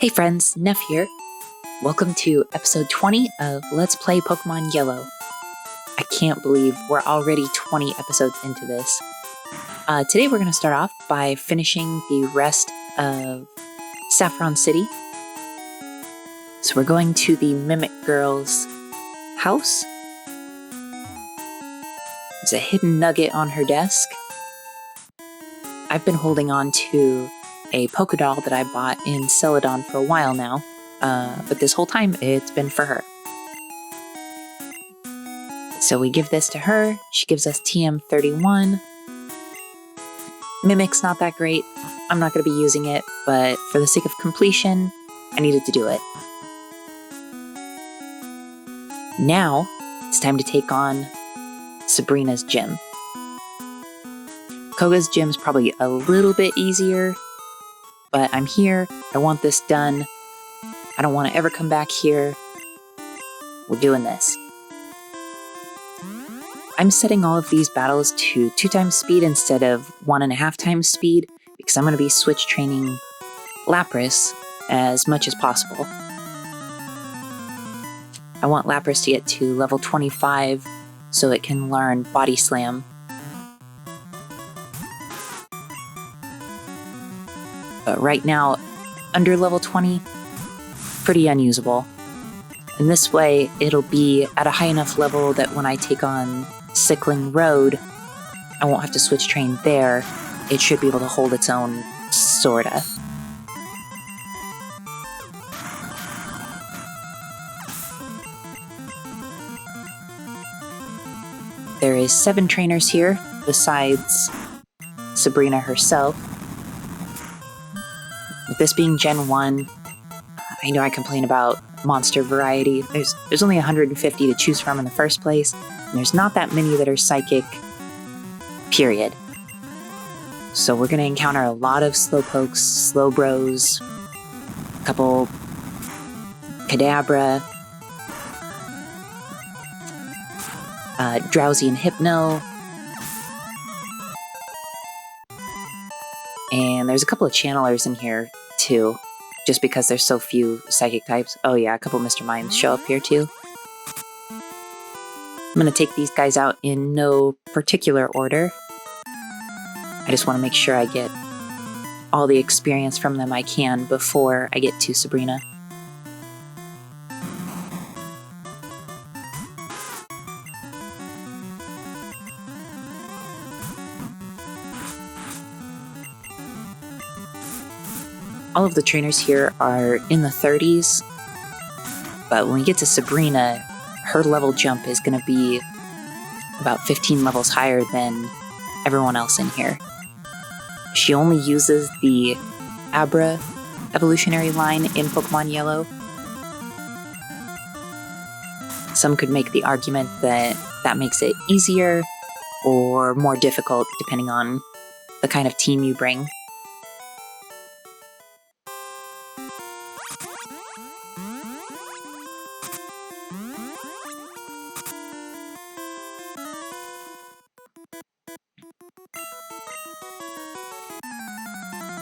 Hey friends, Neph here. Welcome to episode 20 of Let's Play Pokemon Yellow. I can't believe we're already 20 episodes into this. Today we're going to start off by finishing the rest of Saffron City. So we're going to the Mimic Girl's house. There's a hidden nugget on her desk. I've been holding on to a Poké Doll that I bought in Celadon for a while now, but this whole time it's been for her. So we give this to her, she gives us TM31. Mimic's not that great, I'm not going to be using it, but for the sake of completion, I needed to do it. Now, it's time to take on Sabrina's gym. Koga's gym's probably a little bit easier, but I'm here, I want this done, I don't want to ever come back here, we're doing this. I'm setting all of these battles to 2 times speed instead of 1.5 times speed, because I'm going to be switch training Lapras as much as possible. I want Lapras to get to level 25 so it can learn Body Slam. But right now, under level 20, pretty unusable. And this way, it'll be at a high enough level that when I take on Sickling Road, I won't have to switch train there. It should be able to hold its own, sorta. There is 7 trainers here, besides Sabrina herself. With this being Gen 1, I know I complain about monster variety. There's only 150 to choose from in the first place, and there's not that many that are psychic, period. So we're going to encounter a lot of Slowpokes, Slowbros, a couple Kadabra, Drowsy and Hypno, and there's a couple of channelers in here too, just because there's so few psychic types. Oh yeah, a couple Mr. Mimes show up here too. I'm going to take these guys out in no particular order. I just want to make sure I get all the experience from them I can before I get to Sabrina. All of the trainers here are in the 30s, but when we get to Sabrina, her level jump is going to be about 15 levels higher than everyone else in here. She only uses the Abra evolutionary line in Pokemon Yellow. Some could make the argument that that makes it easier or more difficult depending on the kind of team you bring.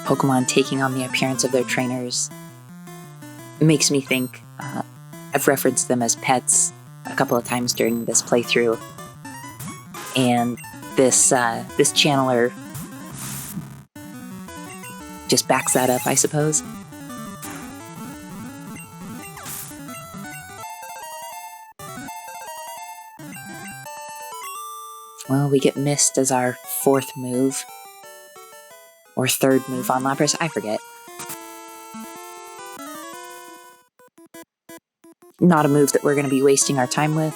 Pokemon taking on the appearance of their trainers makes me think. I've referenced them as pets a couple of times during this playthrough, and this channeler just backs that up, I suppose. Well, we get Mist as our 4th move. Or 3rd move on Lapras, I forget. Not a move that we're going to be wasting our time with.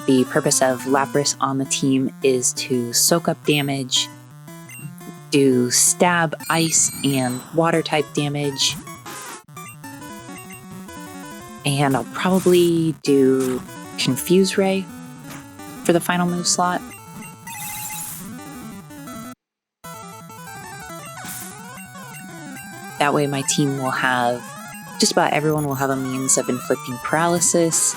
The purpose of Lapras on the team is to soak up damage, do stab, ice, and water type damage, and I'll probably do Confuse Ray for the final move slot. That way my team will have, just about everyone will have a means of inflicting paralysis.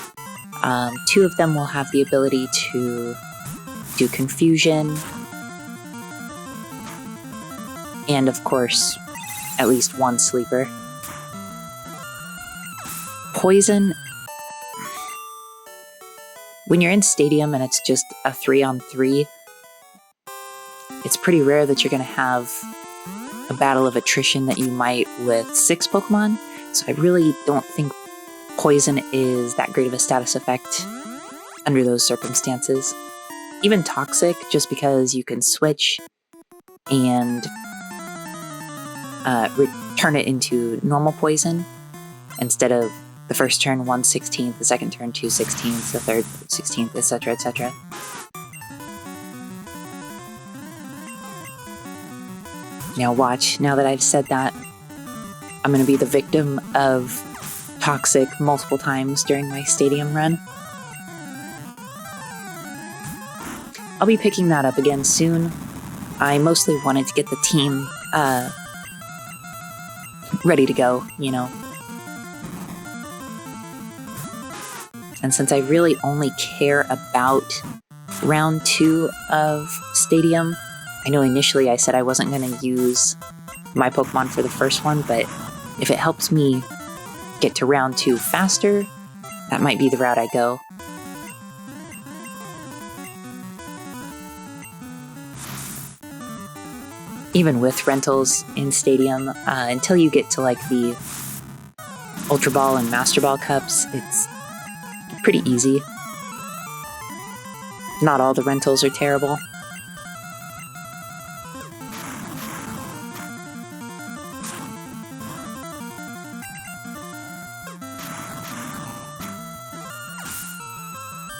2 of them will have the ability to do confusion. And of course, at least one sleeper. Poison, when you're in Stadium and it's just a 3-on-3, it's pretty rare that you're going to have a battle of attrition that you might with 6 Pokemon, so I really don't think Poison is that great of a status effect under those circumstances. Even Toxic, just because you can switch and turn it into normal Poison instead of the first turn 1/16, the second turn 2/16, the third 16th, etc., etc. Now watch, now that I've said that, I'm going to be the victim of Toxic multiple times during my Stadium run. I'll be picking that up again soon. I mostly wanted to get the team ready to go, you know. And since I really only care about round 2 of Stadium, I know initially I said I wasn't going to use my Pokemon for the first one, but if it helps me get to round 2 faster, that might be the route I go. Even with rentals in Stadium, until you get to like the Ultra Ball and Master Ball Cups, it's pretty easy. Not all the rentals are terrible.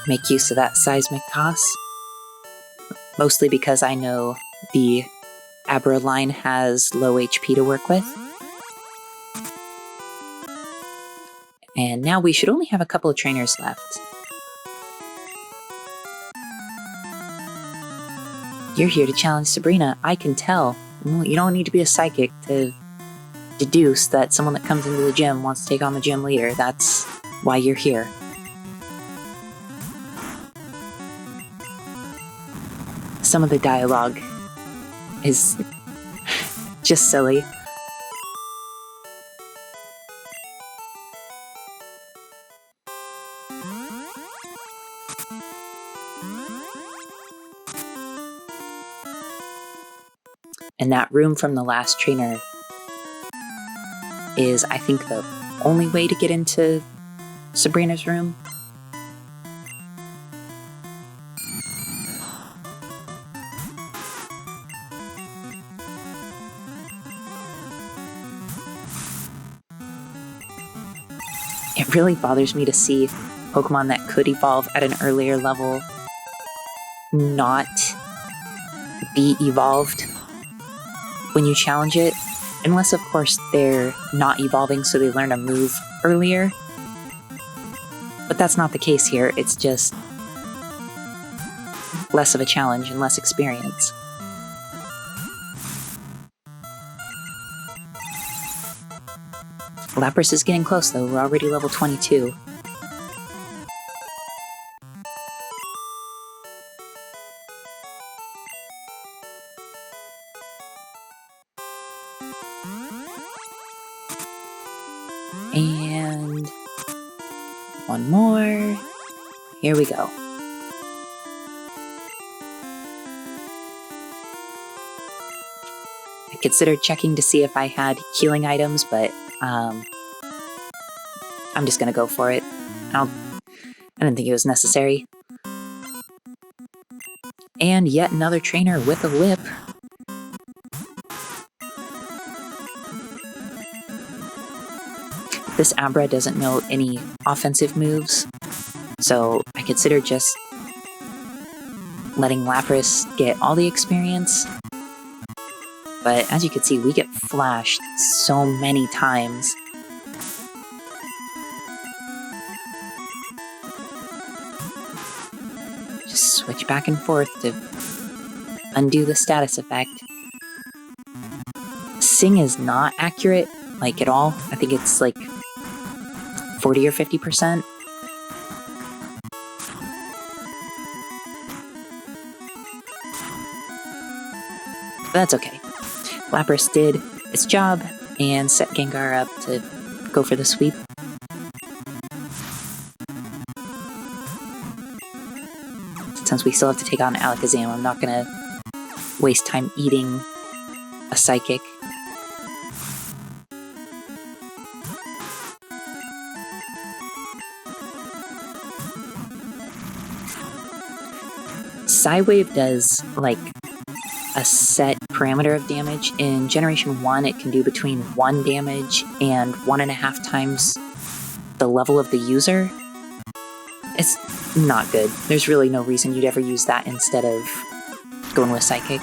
Make use of that seismic toss, mostly because I know the Abra line has low HP to work with. And now we should only have a couple of trainers left. You're here to challenge Sabrina, I can tell. Well, you don't need to be a psychic to deduce that someone that comes into the gym wants to take on the gym leader. That's why you're here. Some of the dialogue is just silly. And that room from the last trainer is, I think, the only way to get into Sabrina's room. It really bothers me to see Pokemon that could evolve at an earlier level not be evolved when you challenge it, unless of course they're not evolving so they learn a move earlier. But that's not the case here, it's just less of a challenge and less experience. Lapras is getting close though, we're already level 22. And one more. Here we go. I considered checking to see if I had healing items, but I'm just gonna go for it. I didn't think it was necessary. And yet another trainer with a whip. This Abra doesn't know any offensive moves, so I consider just letting Lapras get all the experience. But as you can see, we get flashed so many times. Just switch back and forth to undo the status effect. Sing is not accurate, like at all. I think it's like 40 or 50%. But that's okay. Lapras did its job, and set Gengar up to go for the sweep. Since we still have to take on Alakazam, I'm not going to waste time eating a Psychic. Psywave does like a set parameter of damage. In Generation 1, it can do between 1 damage and 1.5 times the level of the user. It's not good. There's really no reason you'd ever use that instead of going with Psychic.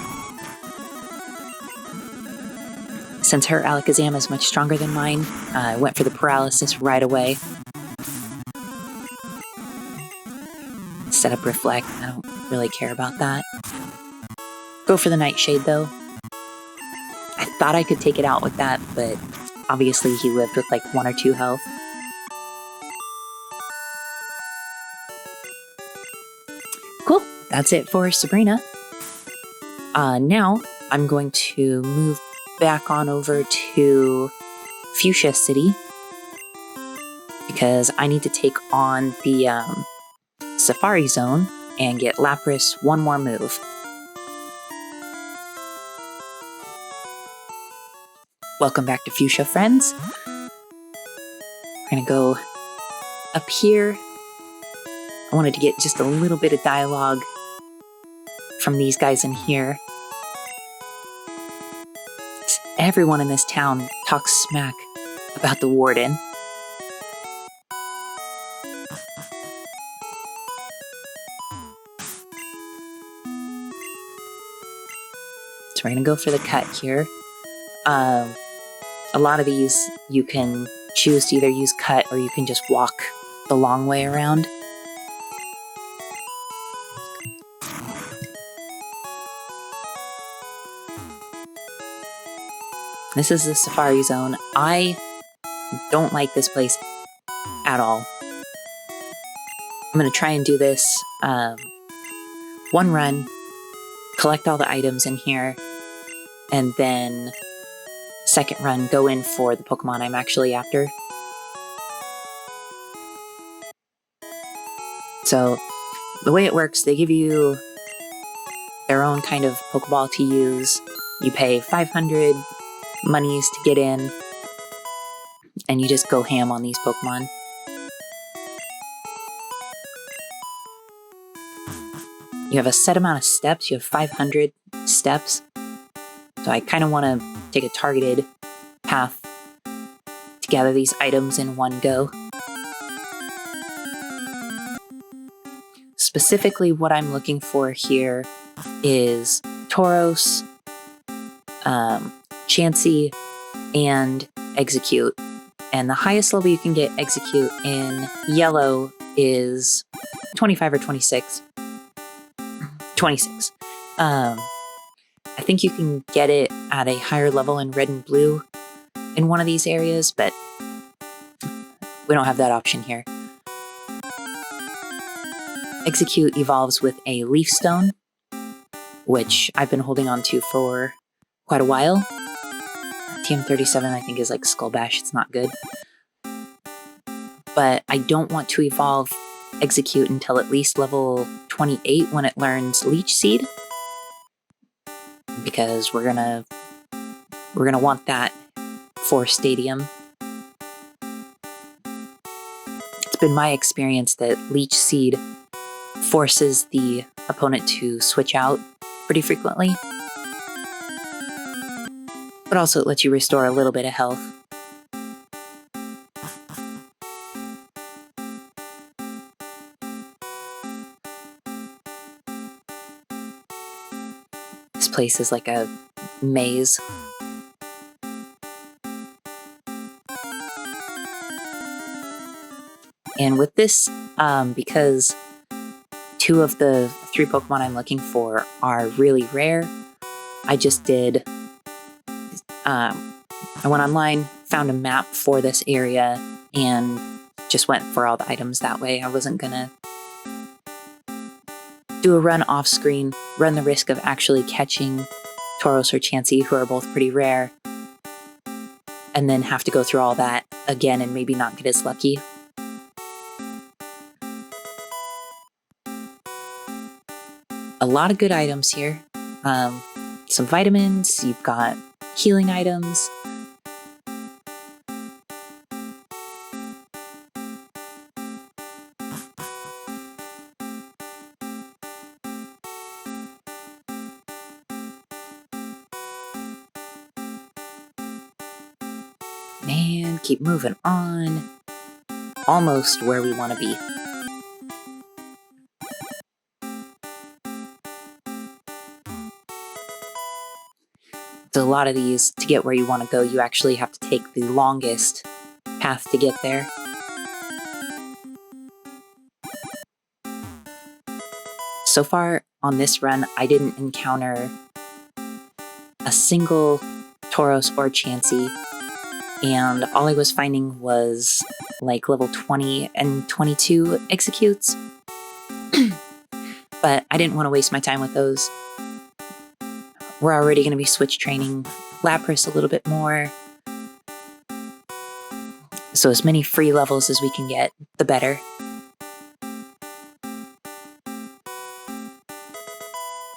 Since her Alakazam is much stronger than mine, I went for the Paralysis right away. Set up Reflect. I don't really care about that. Go for the Nightshade, though. I thought I could take it out with that, but obviously he lived with like 1 or 2 health. Cool. That's it for Sabrina. Now I'm going to move back on over to Fuchsia City because I need to take on the Safari Zone and get Lapras one more move. Welcome back to Fuchsia, friends. We're gonna go up here. I wanted to get just a little bit of dialogue from these guys in here. Everyone in this town talks smack about the Warden. So we're gonna go for the cut here. A lot of these you can choose to either use cut or you can just walk the long way around. This is the Safari Zone. I don't like this place at all. I'm going to try and do this one run, collect all the items in here, and then second run go in for the Pokemon I'm actually after. So the way it works, they give you their own kind of Pokeball to use. You pay 500 monies to get in, and you just go ham on these Pokemon. You have a set amount of steps. You have 500 steps. So I kind of want to take a targeted path to gather these items in one go. Specifically, what I'm looking for here is Tauros, Chansey, and Execute. And the highest level you can get Execute in yellow is 25 or 26. 26. I think you can get it at a higher level in red and blue in one of these areas, but we don't have that option here. Execute evolves with a Leaf Stone, which I've been holding on to for quite a while. TM37 I think is like Skull Bash, it's not good. But I don't want to evolve Execute until at least level 28 when it learns Leech Seed, because we're gonna want that for Stadium. It's been my experience that Leech Seed forces the opponent to switch out pretty frequently, but also it lets you restore a little bit of health. This place is like a maze. And with this, because 2 of the 3 Pokemon I'm looking for are really rare, I just did, I went online, found a map for this area, and just went for all the items that way. I wasn't gonna do a run off screen, run the risk of actually catching Tauros or Chansey, who are both pretty rare, and then have to go through all that again and maybe not get as lucky. A lot of good items here. Some vitamins, you've got healing items. And keep moving on. Almost where we want to be. So a lot of these, to get where you want to go, you actually have to take the longest path to get there. So far on this run, I didn't encounter a single Tauros or Chansey, and all I was finding was like level 20 and 22 executes. But I didn't want to waste my time with those. We're already going to be switch training Lapras a little bit more. So as many free levels as we can get, the better.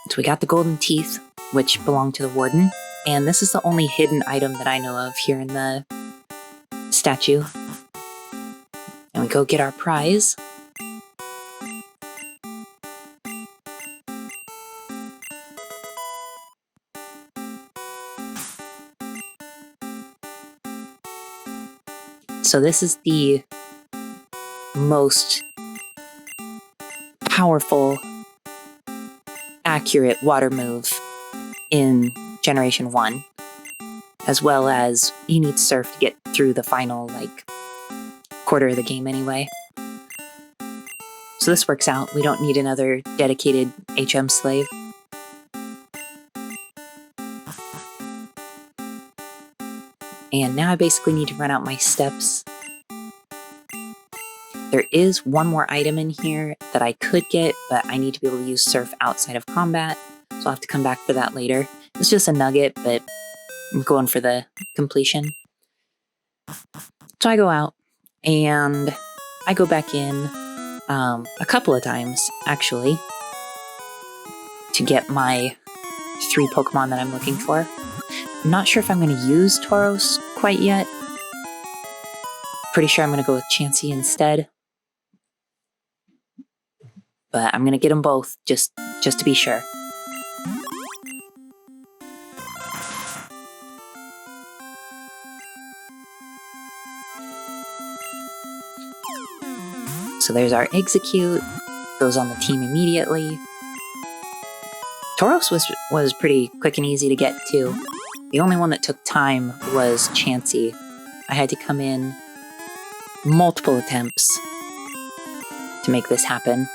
So we got the golden teeth, which belong to the warden. And this is the only hidden item that I know of here in the statue. And we go get our prize. So this is the most powerful, accurate water move in Generation 1. As well as you need Surf to get through the final, quarter of the game anyway. So this works out. We don't need another dedicated HM slave. And now I basically need to run out my steps. There is one more item in here that I could get, but I need to be able to use Surf outside of combat, so I'll have to come back for that later. It's just a nugget, but I'm going for the completion. So I go out, and I go back in a couple of times, actually, to get my 3 Pokemon that I'm looking for. I'm not sure if I'm going to use Tauros quite yet. Pretty sure I'm going to go with Chansey instead. But I'm going to get them both, just to be sure. So there's our Execute. Goes on the team immediately. Tauros was pretty quick and easy to get to. The only one that took time was Chansey. I had to come in multiple attempts to make this happen.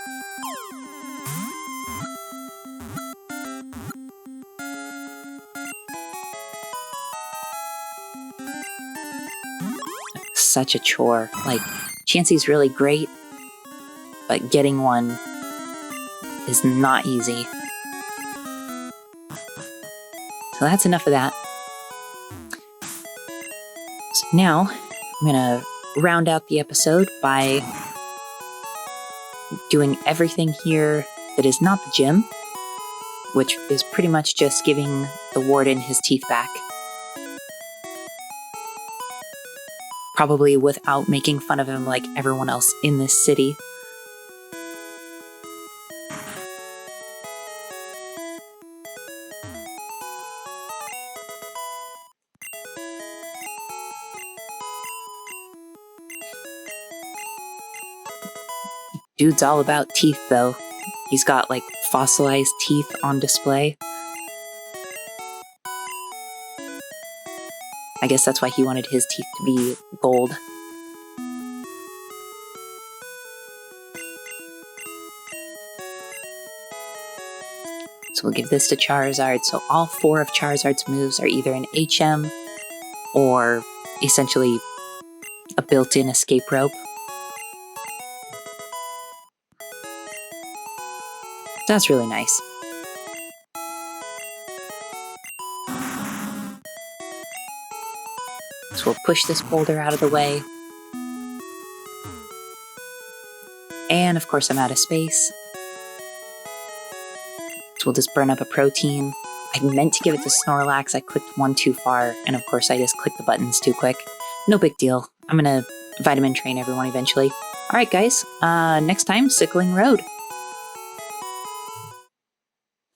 Such a chore. Chansey's really great, but getting one is not easy. So that's enough of that. So now, I'm gonna round out the episode by doing everything here that is not the gym, which is pretty much just giving the warden his teeth back. Probably without making fun of him like everyone else in this city. Dude's all about teeth, though. He's got, fossilized teeth on display. I guess that's why he wanted his teeth to be gold. So we'll give this to Charizard. So all 4 of Charizard's moves are either an HM or essentially a built-in escape rope. That's really nice. So we'll push this boulder out of the way. And of course I'm out of space. So we'll just burn up a protein. I meant to give it to Snorlax. I clicked one too far. And of course I just clicked the buttons too quick. No big deal. I'm gonna vitamin train everyone eventually. All right, guys. Next time, Sickling Road.